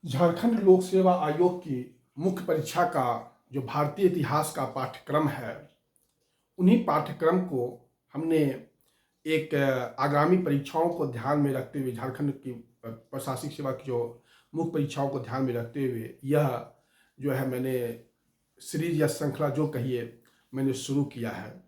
झारखंड लोक सेवा आयोग की मुख्य परीक्षा का जो भारतीय इतिहास का पाठ्यक्रम है, उन्हीं पाठ्यक्रम को हमने एक आगामी परीक्षाओं को ध्यान में रखते हुए झारखंड की प्रशासनिक सेवा की जो मुख्य परीक्षाओं को ध्यान में रखते हुए यह जो है मैंने सीरीज या श्रृंखला जो कहिए मैंने शुरू किया है।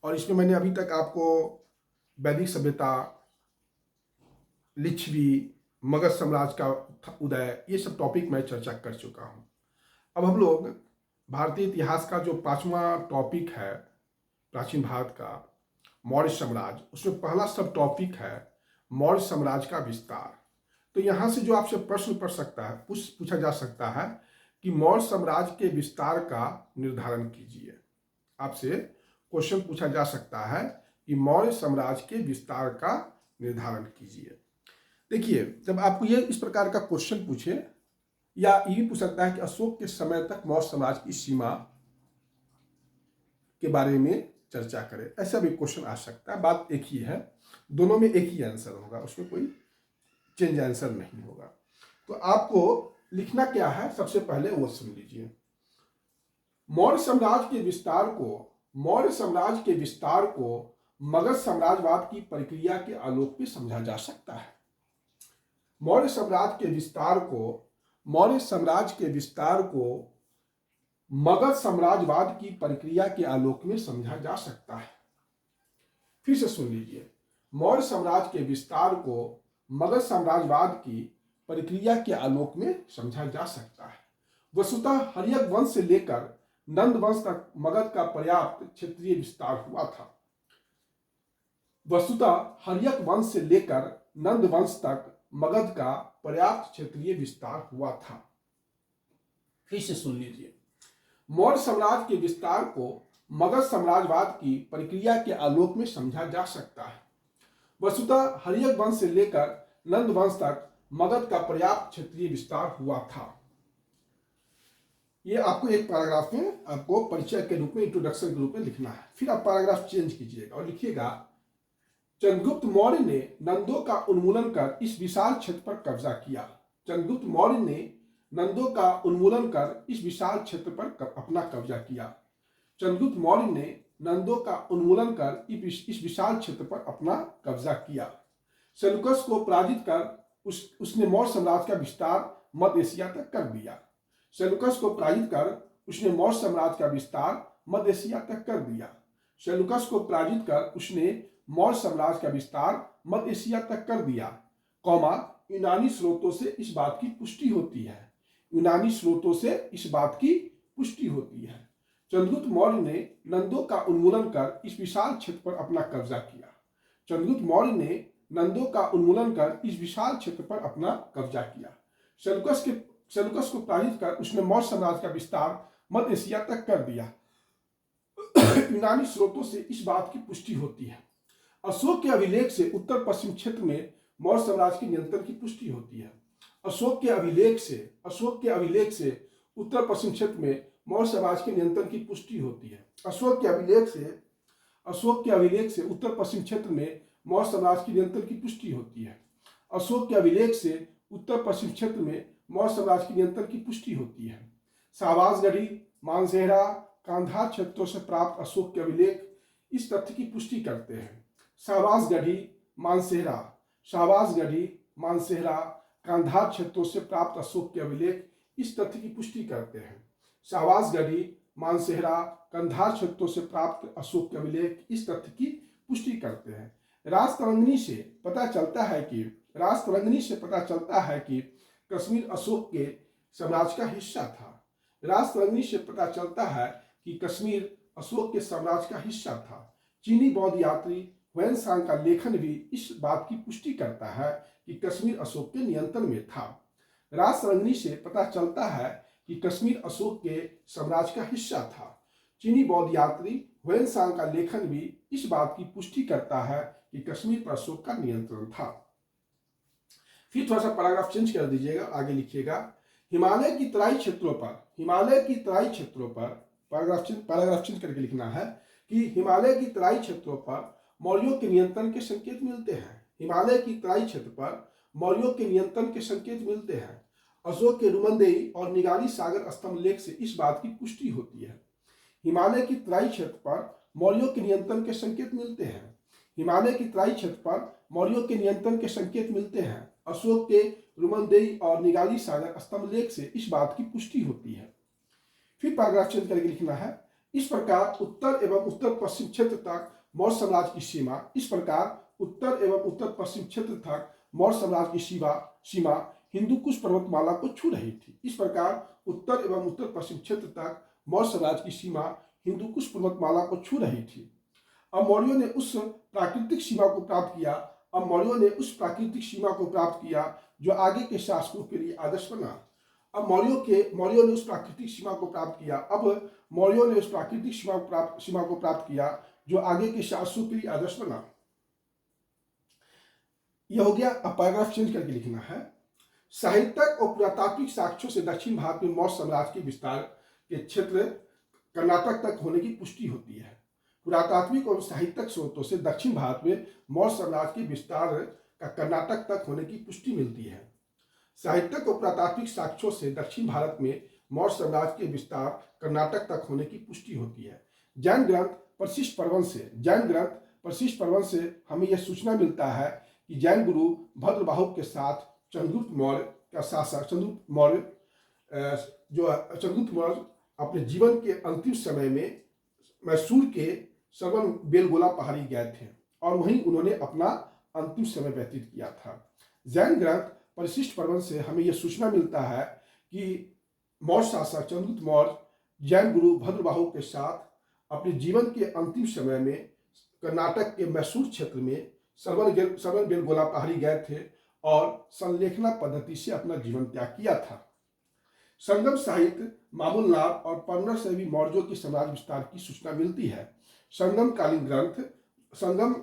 और इसमें मैंने अभी तक आपको वैदिक सभ्यता, लिच्छवी, मगध साम्राज्य का उदय, ये सब टॉपिक मैं चर्चा कर चुका हूँ। अब हम लोग भारतीय इतिहास का जो 5वां टॉपिक है प्राचीन भारत का मौर्य साम्राज्य, उसमें पहला सब टॉपिक है मौर्य साम्राज्य का विस्तार। तो यहाँ से जो आपसे प्रश्न पढ़ सकता है, पूछा जा सकता है कि मौर्य साम्राज्य के विस्तार का निर्धारण कीजिए। आपसे क्वेश्चन पूछा जा सकता है कि मौर्य साम्राज्य के विस्तार का निर्धारण कीजिए। देखिए, जब आपको ये इस प्रकार का क्वेश्चन पूछे, या ये भी पूछ सकता है कि अशोक के समय तक मौर्य साम्राज्य की सीमा के बारे में चर्चा करें, ऐसा भी क्वेश्चन आ सकता है। बात एक ही है, दोनों में एक ही आंसर होगा, उसमें कोई चेंज आंसर नहीं होगा। तो आपको लिखना क्या है, सबसे पहले वो सुन लीजिए। मौर्य साम्राज्य के विस्तार को मगध साम्राज्यवाद की प्रक्रिया के आलोक में समझा जा सकता है। मौर्य साम्राज्य के विस्तार को मगध साम्राज्यवाद की प्रक्रिया के आलोक में समझा जा सकता है। फिर से सुन लीजिए, मौर्य साम्राज्य के विस्तार को मगध साम्राज्यवाद की प्रक्रिया के आलोक में समझा जा सकता है। वस्तुतः हर्यक वंश से लेकर नंद वंश तक मगध का पर्याप्त क्षेत्रीय विस्तार हुआ था। वस्तुतः हर्यक वंश से लेकर नंद वंश तक मगध का पर्याप्त क्षेत्रीय विस्तार हुआ था। फिर से सुन लीजिए, मौर्य साम्राज्य के विस्तार को मगध साम्राज्यवाद की प्रक्रिया के आलोक में समझा जा सकता है। वस्तुतः हर्यक वंश से लेकर नंद वंश तक मगध का पर्याप्त क्षेत्रीय विस्तार हुआ था। ये आपको एक पैराग्राफ में आपको परिचय के रूप में, इंट्रोडक्शन के रूप में लिखना है। फिर आप पैराग्राफ चेंज कीजिएगा और लिखिएगा, चंद्रगुप्त मौर्य ने नंदों का उन्मूलन कर इस विशाल क्षेत्र पर कब्जा किया। चंद्रगुप्त मौर्य ने नंदों का उन्मूलन कर इस विशाल क्षेत्र पर अपना कब्जा किया। चंद्रगुप्त मौर्य ने नंदों का उन्मूलन कर इस विशाल क्षेत्र पर अपना कब्जा किया। सेल्यूकस को पराजित कर उसने मौर्य साम्राज्य का विस्तार मध्य एशिया तक कर दिया। सेल्यूकस को पराजित कर उसने मौर्य साम्राज्य का विस्तार मध्य एशिया तक कर दिया। सेल्यूकस को पराजित कर उसने मौर्य साम्राज्य का विस्तार मध्य एशिया तक कर दिया। कौमा यूनानी स्रोतों से इस बात की पुष्टि होती है। यूनानी स्रोतों से इस बात की पुष्टि होती है। चंद्रगुप्त मौर्य ने नंदों का उन्मूलन कर इस विशाल क्षेत्र पर अपना कब्जा किया। चंद्रगुप्त मौर्य ने नंदों का उन्मूलन कर इस विशाल क्षेत्र पर अपना कब्जा किया। सेल्यूकस को पराजित कर उसने मौर्य साम्राज्य का विस्तार मध्य एशिया तक कर दिया। यूनानी स्रोतों से इस बात की पुष्टि होती है। अशोक के अभिलेख से उत्तर पश्चिम क्षेत्र में मौर्य साम्राज्य के नियंत्रण की पुष्टि होती है। अशोक के अभिलेख से उत्तर पश्चिम क्षेत्र में मौर्य साम्राज्य के नियंत्रण की पुष्टि होती है। अशोक के अभिलेख से उत्तर पश्चिम क्षेत्र में मौर्य साम्राज्य के नियंत्रण की पुष्टि होती है। अशोक के अभिलेख से उत्तर पश्चिम क्षेत्र में मौर्य साम्राज्य के नियंत्रण की पुष्टि होती है। शाहबाजगढ़ी, मानसेहरा, कांधार क्षेत्रों से प्राप्त अशोक के अभिलेख इस तथ्य की पुष्टि करते हैं। शाहबाजगढ़ी, मानसेहरा, कांधार क्षेत्रों से प्राप्त अशोक के अभिलेख इस तथ्य की पुष्टि करते हैं। शाहबाजगढ़ी, मानसेहरा, कंधार क्षेत्रों से प्राप्त अशोक के अभिलेख इस तथ्य की पुष्टि करते हैं। राजतरंगिणी से पता चलता है कि कश्मीर अशोक के साम्राज्य का हिस्सा था। राजतरंगिणी से पता चलता है कि कश्मीर अशोक के साम्राज्य का हिस्सा था। चीनी बौद्ध यात्री ह्वेनसांग का लेखन भी इस बात की पुष्टि करता है कि कश्मीर अशोक के नियंत्रण में था। राजतरंगिणी से पता चलता है कि कश्मीर अशोक के साम्राज्य का हिस्सा था। चीनी बौद्ध यात्री ह्वेनसांग का लेखन भी इस बात की पुष्टि करता है कि कश्मीर पर अशोक का नियंत्रण था। फिर थोड़ा सा पैराग्राफ चेंज कर दीजिएगा, आगे लिखिएगा, हिमालय की तराई क्षेत्रों पर पैराग्राफ चेंज करके लिखना है कि हिमालय की तराई क्षेत्रों पर मौर्यों के नियंत्रण के संकेत मिलते हैं। हिमालय की तराई क्षेत्र पर मौर्यों के नियंत्रण के संकेत मिलते हैं। अशोक के रुमनदेही और निगाली सागर स्तंभ लेख से इस बात की पुष्टि होती है। हिमालय की तराई क्षेत्र पर मौर्यों के नियंत्रण के संकेत मिलते हैं। हिमालय की तराई क्षेत्र पर मौर्यों के नियंत्रण के संकेत मिलते हैं। अशोक के रुमनदेही और निगाली सागर स्तंभ लेख से इस बात की पुष्टि होती है। फिर पैराग्राफ चेंज करके लिखना है, इस प्रकार उत्तर एवं उत्तर पश्चिम क्षेत्र तक मौर्य साम्राज्य की सीमा इस प्रकार उत्तर एवं उत्तर पश्चिम क्षेत्र तक मौर्य साम्राज्य की सीमा हिंदू कुश पर्वतमाला को छू रही थी। इस प्रकार उत्तर एवं उत्तर पश्चिम क्षेत्र तक मौर्य साम्राज्य की सीमा हिंदू कुश पर्वतमाला को छू रही थी। अब मौर्यों ने उस प्राकृतिक सीमा को प्राप्त किया जो आगे के शासकों के लिए आदर्श बना। अब मौर्यों ने उस प्राकृतिक सीमा को प्राप्त किया जो आगे के शासकों के लिए आदर्श बना। यह हो गया। अब पैराग्राफ चेंज करके लिखना है, साहित्यक और पुरातात्विक साक्ष्यों से दक्षिण भारत में मौर्य साम्राज्य के विस्तार के क्षेत्र कर्नाटक तक होने की पुष्टि होती है। पुरातात्विक और साहित्यक स्रोतों से दक्षिण भारत में मौर्य साम्राज्य के विस्तार का कर्नाटक तक होने की पुष्टि मिलती है। साहित्यक और पुरातात्विक साक्ष्यों से दक्षिण भारत में मौर्य साम्राज्य के विस्तार कर्नाटक तक होने की पुष्टि होती है। जैन ग्रंथ परिशिष्ट पर्वन से हमें यह सूचना मिलता है कि जैन गुरु भद्रबाहु के साथ चंद्रगुप्त मौर्य अपने जीवन के अंतिम समय में मैसूर के श्रवण बेलगोला पहाड़ी गए थे और वहीं उन्होंने अपना अंतिम समय व्यतीत किया था। जैन ग्रंथ परिशिष्ट पर्वन से हमें यह सूचना मिलता है कि मौर्य शासक चंद्रगुप्त मौर्य जैन गुरु भद्रबाहु के साथ अपने जीवन के अंतिम समय में कर्नाटक के मैसूर क्षेत्र में श्रवण बेलगोला पहाड़ी गए थे और संलेखना पद्धति से अपना जीवन त्याग किया था। संगम साहित्य मामूलनार और परनर से भी मौर्यों की साम्राज्य विस्तार की सूचना मिलती है। संगमकालीन ग्रंथ संगम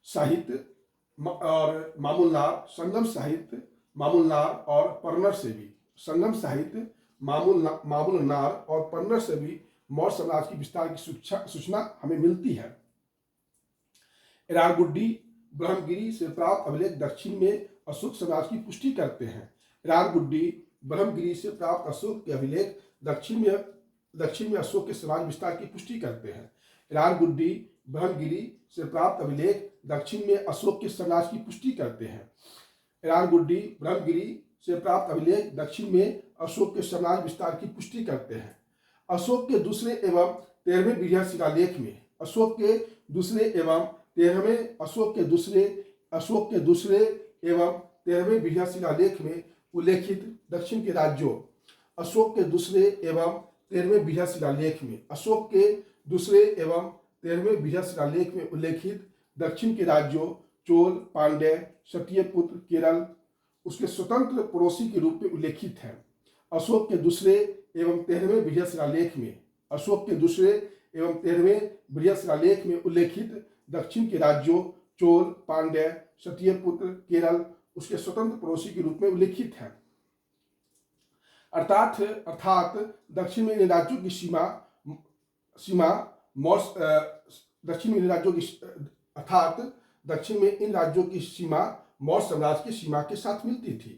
साहित्य और मामूलनार और परनर से भी मौर्य साम्राज्य की विस्तार की सूचना हमें मिलती है। इरारगुड्डी ब्रह्मगिरी से प्राप्त अभिलेख दक्षिण में अशोक साम्राज्य की पुष्टि करते हैं। इरारगुड्डी ब्रह्मगिरी से प्राप्त अशोक के अभिलेख दक्षिण में अशोक के साम्राज्य विस्तार की पुष्टि करते हैं। इरारगुड्डी ब्रह्मगिरी से प्राप्त अभिलेख दक्षिण में अशोक के साम्राज्य की पुष्टि करते हैं। इरारगुड्डी ब्रह्मगिरी से प्राप्त अभिलेख दक्षिण में अशोक के साम्राज्य विस्तार की पुष्टि करते हैं। अशोक के दूसरे एवं 13वें विजय शिलालेख में अशोक के दूसरे एवं 13वें विजय शिलालेख में उल्लेखित दक्षिण के राज्यों अशोक के दूसरे एवं 13वें विजय शिलालेख में उल्लेखित दक्षिण के राज्यों चोल, पांड्य, क्षत्रियपुत्र, केरल उसके स्वतंत्र पड़ोसी के रूप में उल्लेखित है। अशोक के दूसरे एवं 13वें विजय शिलालेख में उल्लेखित दक्षिण के राज्यों चोल, पांड्य, क्षत्रियपुत्र, केरल उसके स्वतंत्र पड़ोसी के रूप में उल्लेखित है।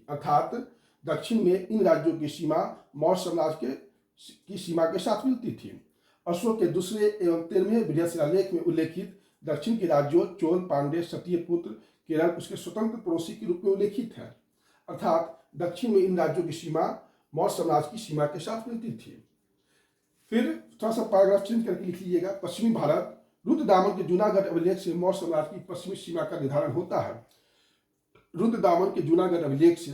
अर्थात दक्षिण में इन राज्यों की सीमा मौर्य साम्राज्य की सीमा के साथ मिलती थी। अशोक के दूसरे एवं 13वें विजय शिलालेख में उल्लेखित दक्षिण के राज्यों चोल, पांड्य, क्षत्रियपुत्र, केरल उसके स्वतंत्र पड़ोसी के रूप में उल्लेखित है। अर्थात दक्षिण में इन राज्यों की सीमा मौर्य साम्राज्य की सीमा के साथ मिलती थी। फिर थोड़ा सा पैराग्राफ चेंज करके लिख लीजिएगा। पश्चिमी भारत रुद्रदामन के जूनागढ़ अभिलेख से मौर्य साम्राज्य की पश्चिमी सीमा का निर्धारण होता है। रुद्रदामन के जूनागढ़ अभिलेख से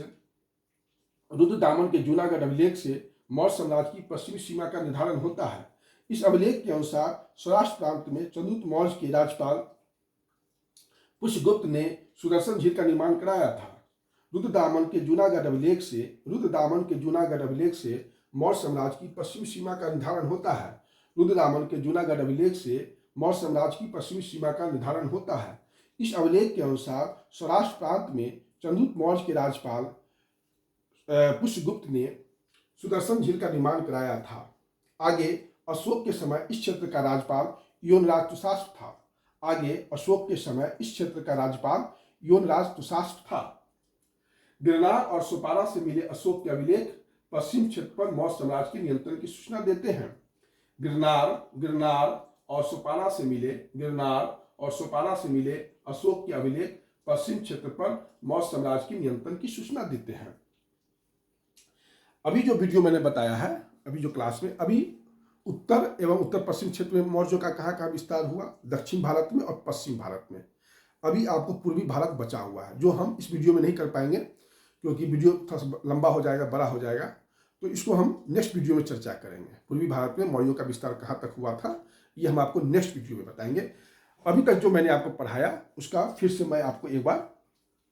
मौर्य साम्राज्य की पश्चिमी सीमा का निर्धारण होता है। इस अभिलेख के अनुसार सौराष्ट्र प्रांत में चंद्रगुप्त मौर्य के राज्यपाल पुष्यगुप्त ने सुदर्शन झील का निर्माण कराया था। रुद्रदामन के जूनागढ़ अभिलेख से मौर्य साम्राज्य की पश्चिमी सीमा का निर्धारण होता है। इस अभिलेख के अनुसार सौराष्ट्र प्रांत में चंद्रगुप्त मौर्य के राज्यपाल पुष्यगुप्त ने सुदर्शन झील का निर्माण कराया था। आगे अशोक के समय इस क्षेत्र का राज्यपाल योनराज तुषास्प था। गिरनार और सोपारा से मिले अशोक के अभिलेख पश्चिम क्षेत्र पर मौर्य साम्राज्य के नियंत्रण की सूचना देते हैं। गिरनार और सोपारा से मिले अशोक के अभिलेख पश्चिम क्षेत्र पर मौर्य साम्राज्य के नियंत्रण की सूचना देते हैं। अभी जो वीडियो मैंने बताया है, अभी जो क्लास में, अभी उत्तर एवं उत्तर पश्चिम क्षेत्र में मौर्यों का कहाँ विस्तार हुआ, दक्षिण भारत में और पश्चिम भारत में। अभी आपको पूर्वी भारत बचा हुआ है, जो हम इस वीडियो में नहीं कर पाएंगे क्योंकि वीडियो थोड़ा लंबा हो जाएगा, बड़ा हो जाएगा, तो इसको हम नेक्स्ट वीडियो में चर्चा करेंगे। पूर्वी भारत में मौर्यों का विस्तार कहाँ तक हुआ था, ये हम आपको नेक्स्ट वीडियो में बताएंगे। अभी तक जो मैंने आपको पढ़ाया उसका फिर से मैं आपको एक बार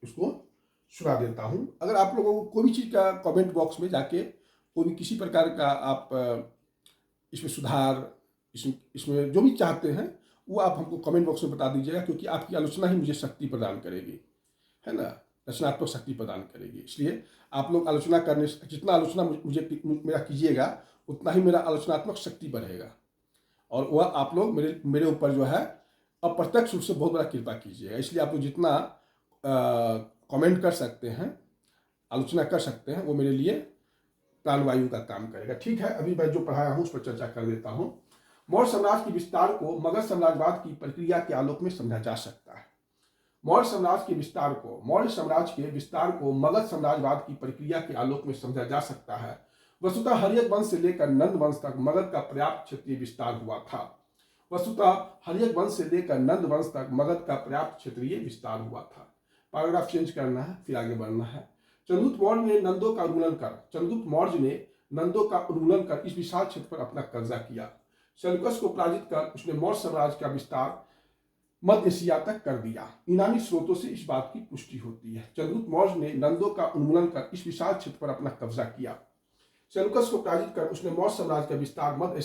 उसको सुना देता हूँ। अगर आप लोगों को कोई भी चीज़ का कमेंट बॉक्स में जाके कोई भी किसी प्रकार का आप इसमें सुधार, इसमें जो भी चाहते हैं वो आप हमको कमेंट बॉक्स में बता दीजिएगा, क्योंकि आपकी आलोचना ही मुझे शक्ति प्रदान करेगी, है ना, रचनात्मक शक्ति प्रदान करेगी। इसलिए आप लोग आलोचना करने, जितना आलोचना मुझे मेरा कीजिएगा उतना ही मेरा आलोचनात्मक शक्ति बढ़ेगा, और वह आप लोग मेरे ऊपर जो है अप्रत्यक्ष रूप से बहुत बड़ा कृपा कीजिएगा। इसलिए आप लोग जितना कमेंट कर सकते हैं, आलोचना कर सकते हैं, वो मेरे लिए प्राणवायु का काम करेगा। ठीक है, अभी मैं जो पढ़ाया हूँ उस पर चर्चा कर देता हूँ। मौर्य साम्राज्य के विस्तार को मगध साम्राज्यवाद की प्रक्रिया के आलोक में समझा जा सकता है। मौर्य साम्राज्य के विस्तार को मगध साम्राज्यवाद की प्रक्रिया के आलोक में समझा जा सकता है। वस्तुतः हर्यक वंश से लेकर नंद वंश तक मगध का पर्याप्त क्षेत्रीय विस्तार हुआ था। पैराग्राफ चेंज करना है, फिर आगे बढ़ना है। चंद्रगुप्त मौर्य ने नंदों का उन्मूलन कर इस विशाल क्षेत्र पर अपना कब्जा किया। सेल्यूकस को पराजित कर उसने मौर्य साम्राज्य का विस्तार मध्य एशिया तक कर दिया। यूनानी स्रोतों से इस बात की पुष्टि होती है। चंद्रगुप्त मौर्य ने नंदों का उन्मूलन कर इस विशाल क्षेत्र पर अपना कब्जा किया। सेल्यूकस को पराजित कर उसने मौर्य साम्राज्य का विस्तार मध्य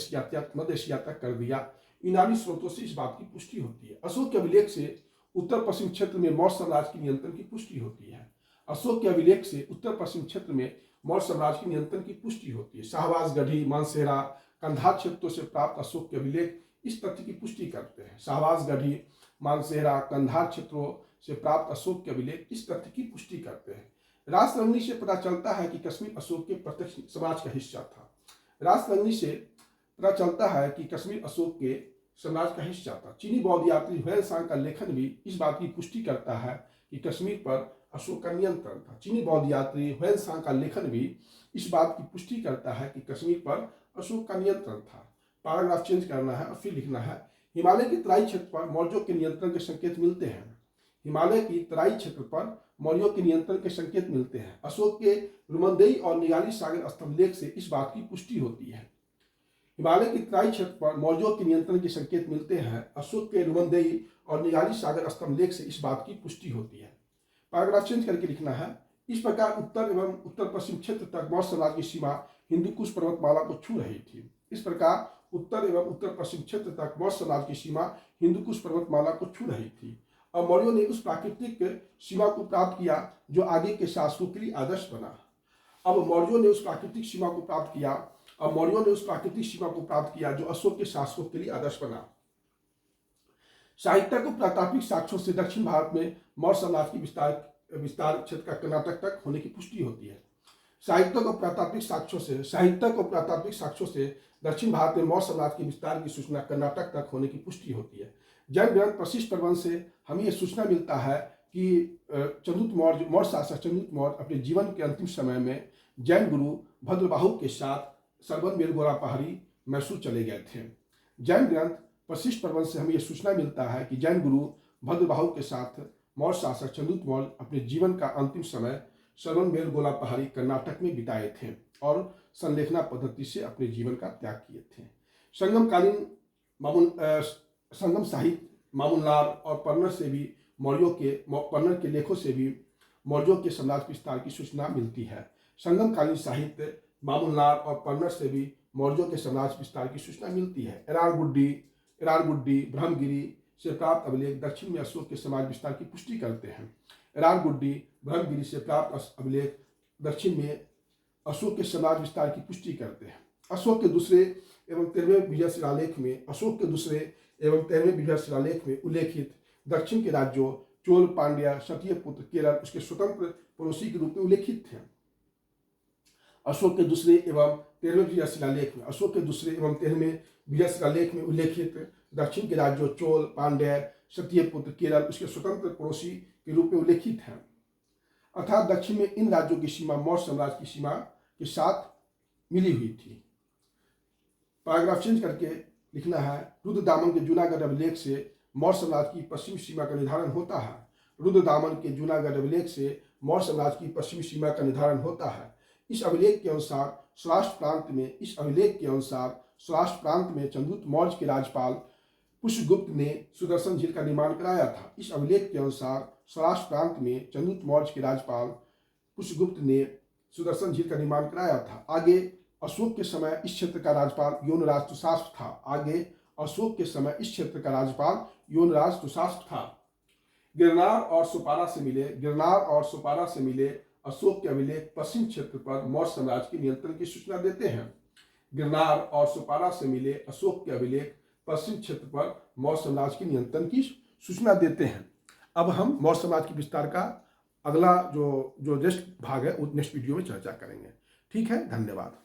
एशिया तक कर दिया। यूनानी स्रोतों से इस बात की पुष्टि होती है। अशोक के अभिलेख से उत्तर पश्चिम क्षेत्र में मौर्य साम्राज्य की नियंत्रण की पुष्टि होती है। शाहबाज, गढ़ी, मानसेरा, कंधार क्षेत्रों से प्राप्त अशोक के अभिलेख इस तथ्य की पुष्टि करते हैं। रासरंगनी से पता चलता है कि कश्मीर अशोक के प्रत्यक्ष समाज का हिस्सा था। चीनी बौद्ध यात्री ह्वेनसांग का लेखन भी इस बात की पुष्टि करता है कि कश्मीर पर अशोक का नियंत्रण था। पैराग्राफ चेंज करना है और फिर लिखना है। हिमालय के तराई क्षेत्र पर मौर्यों के नियंत्रण के संकेत मिलते हैं। अशोक के रुमंदेई और निगाली सागर स्तंभ लेख से इस बात की पुष्टि होती है। पैराग्राफ चेंज करके लिखना है। इस प्रकार उत्तर एवं उत्तर पश्चिम क्षेत्र तक मौर्य साम्राज्य की सीमा हिंदुकुश पर्वतमाला को छू रही थी। अब मौर्यों ने उस प्राकृतिक सीमा को प्राप्त किया जो आगे के शासकों के लिए आदर्श बना। जो अशोक के शासकों के लिए आदर्श बना। साहित्य को प्रातात्विक साक्ष्यों से दक्षिण भारत में मौर्य साम्राज्य की विस्तार क्षेत्र का कर्नाटक तक होने की पुष्टि होती है। साहित्य को प्रातात्विक साक्ष्यों से दक्षिण भारत में मौर्य साम्राज्य के विस्तार की सूचना कर्नाटक तक होने की पुष्टि होती है। जैन ग्रंथ वशिष्ठ परवन से हमें यह सूचना मिलता है कि मौर्य शासक चंद्रगुप्त मौर्य अपने जीवन के अंतिम समय में जैन गुरु भद्रबाहु के साथ सरबन गोरा पहाड़ी मैसूर चले गए थे। जैन ग्रंथ वशिष्ठ परवन से हमें यह सूचना मिलता है कि जैन गुरु भद्रबाहु के साथ मौर्य शासक चंद्रगुप्त मौर्य अपने जीवन का अंतिम समय सरबन गोला पहाड़ी कर्नाटक में बिताए थे और संलेखना पद्धति से अपने जीवन का त्याग किए थे। संगम साहित्य मामूलनार और पन्नर के लेखों से भी मौर्यों के साम्राज्य विस्तार की सूचना मिलती है। संगमकालीन साहित्य मामूलनार और पन्नर से भी मौर्यों के साम्राज्य विस्तार की सूचना मिलती है। एरारगुड्डी ब्रह्मगिरी से प्राप्त अभिलेख दक्षिण में अशोक के समाज विस्तार की पुष्टि करते हैं। ब्रह्मगिरी से प्राप्त अभिलेख दक्षिण में अशोक के समाज विस्तार की पुष्टि करते हैं। अशोक के दूसरे एवं 13वें विजय शिलालेख में उल्लेखित दक्षिण के राज्यों चोल, पांड्या, क्षत्रिय पुत्र, केरल उसके स्वतंत्र पड़ोसी के रूप में उल्लेखित थे। अशोक के दूसरे एवं 13वें विजय शिलालेख में उल्लेखित दक्षिण के राज्यों चोल, पांड्य, क्षत्रिय पुत्र, केरल उसके स्वतंत्र पड़ोसी के रूप में उल्लेखित हैं। अर्थात दक्षिण में इन राज्यों की सीमा मौर्य साम्राज्य की सीमा के साथ मिली हुई थी। पैराग्राफ चेंज करके लिखना है, रुद्रदामन के जूनागढ़ अभिलेख से मौर्य साम्राज्य की पश्चिमी सीमा का निर्धारण होता है। रुद्रदामन के जूनागढ़ अभिलेख से मौर्य साम्राज्य की पश्चिमी सीमा का निर्धारण होता है। इस अभिलेख के अनुसार सौराष्ट्र प्रांत में चंद्रगुप्त मौर्य के राजपाल पुष्यगुप्त ने सुदर्शन झील का निर्माण कराया था। इस अभिलेख के अनुसार सौराष्ट्र प्रांत में चंद्रगुप्त मौर्य के राजपाल पुष्यगुप्त ने सुदर्शन झील का निर्माण कराया था। आगे अशोक के समय इस क्षेत्र का राजपाल योनराज तुषास्प था। गिरनार और सोपारा से मिले अशोक के अभिलेख पश्चिम क्षेत्र पर मौर्य साम्राज्य के नियंत्रण की सूचना देते हैं। गिरनार और सोपारा से मिले अशोक के अभिलेख पश्चिम क्षेत्र पर मौर्य साम्राज्य के नियंत्रण की सूचना देते हैं। अब हम मौर्य साम्राज्य के विस्तार का अगला जो नेक्स्ट भाग है वो नेक्स्ट वीडियो में चर्चा करेंगे। ठीक है, धन्यवाद।